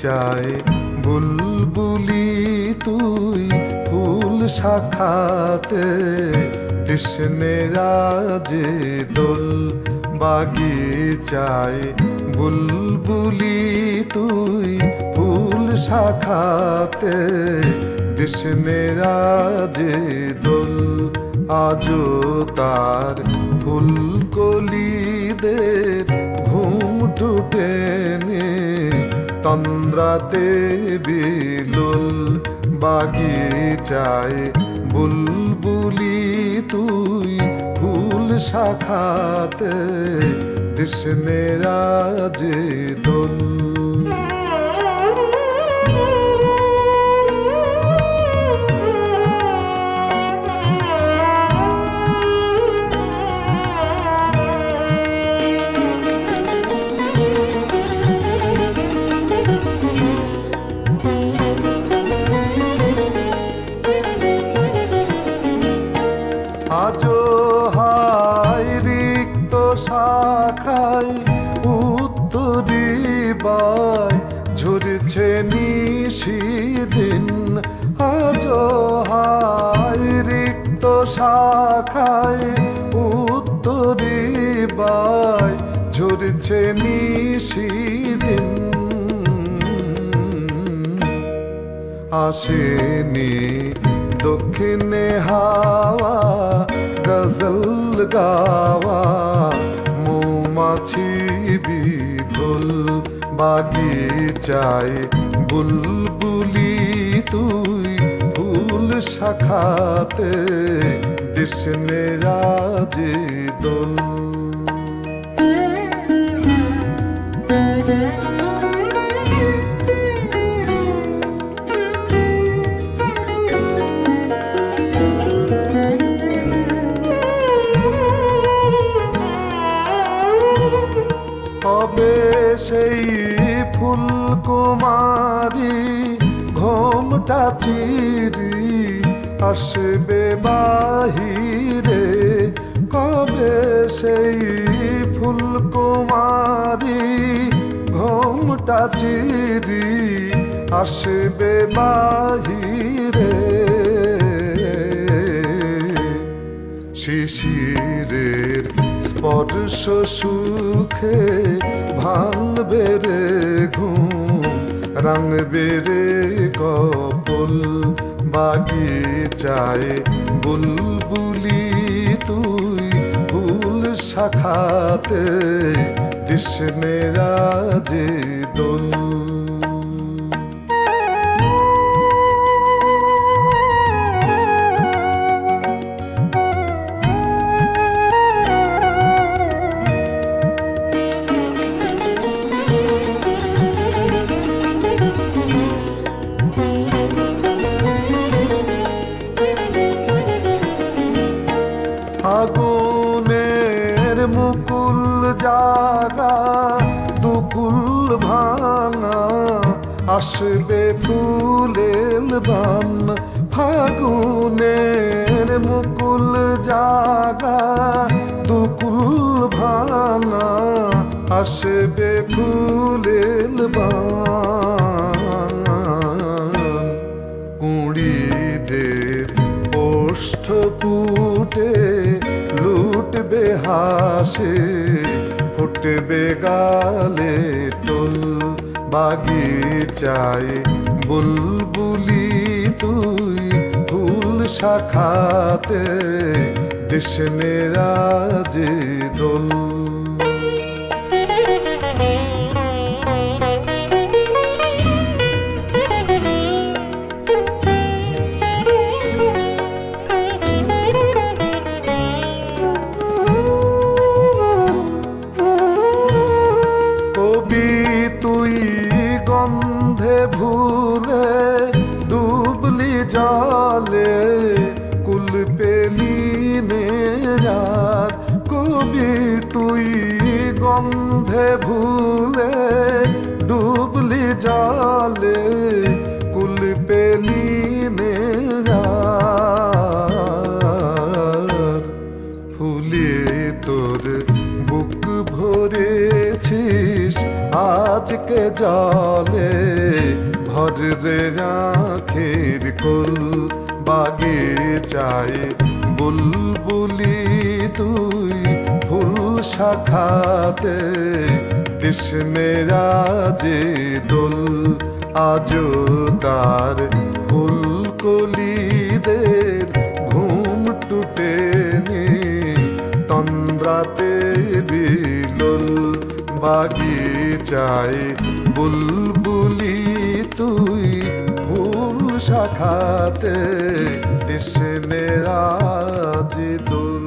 বাগিচায় বুলবুলি তুই ফুল শাখাতে কৃষ্ণে রাজে দোল বাগিচায় বুলবুলি তুই ফুল শাখাতে কৃষ্ণে রাজে দোল আজো তার ফুলকলিদের ঘুম টুটেনি তন্দ্রাতে বিলোল বাগিচায় বুলবুলি তুই ফুল শাখাতে কৃষ্ণে রাজে দোল আজো হায় রিক্ত শাখায় উত্তরিবায় ঝরছে নিশিদিন আজো হায় রিক্ত শাখায় উত্তরিবায় ঝরছে নিশিদিন আসেনি দক্ষিণে হাওয়া গজল গাওয়া মৌমাছি বিপুল বাগিচায় বুলবুলি তুই ফুল শাখাতে কৃষ্ণে রাজে দোল কবে সেই ফুলকুমারী ঘোমটা চিরি আসবে বাহিরে কবে সেই ফুলকুমারী ঘোমটা চিরি আসবে বাহিরে শিশিরের স্পর্শ সুখে ভাঙবে রে ঘুম রাঙবে রে কপল বাগিচায় বুলবুলি তুই ফুল শাখাতে কৃষ্ণে রাজে দোল আগুনের মুকুল জাগা দুকুল ভাঙা আসবে ফুলেল বান ফাগুনের মুকুল জাগা দুকুল ভাঙা আসবে ফুলেল বান কুড়িদের ওষ্ঠ পুটে লুটবে হাসে ফুটবে গালে টোল বাগিচায় বুলবুলি তুই ফুল শাখাতে কৃষ্ণে রাজে দোল গন্ধে ভুলে ডুবলি জলে কুল পেলি রাত কবি তুই গন্ধে ভুলে ডুবলি জলে কুল পেলি রাত ফুলে তোর বুক ভরেছিস আজকে জলে, ভর রে আঁখের কোল। বাগিচায় বুলবুলি তুই ফুল শাখাতে, কৃষ্ণে রাজে দোল। আজও তার ফুলকলিদের ঘুম টুটেনি, তন্দ্রাতে বিলোল। বাগিচায় বুলবুলি তুই ফুল শাখাতে, কৃষ্ণে রাজে দোল।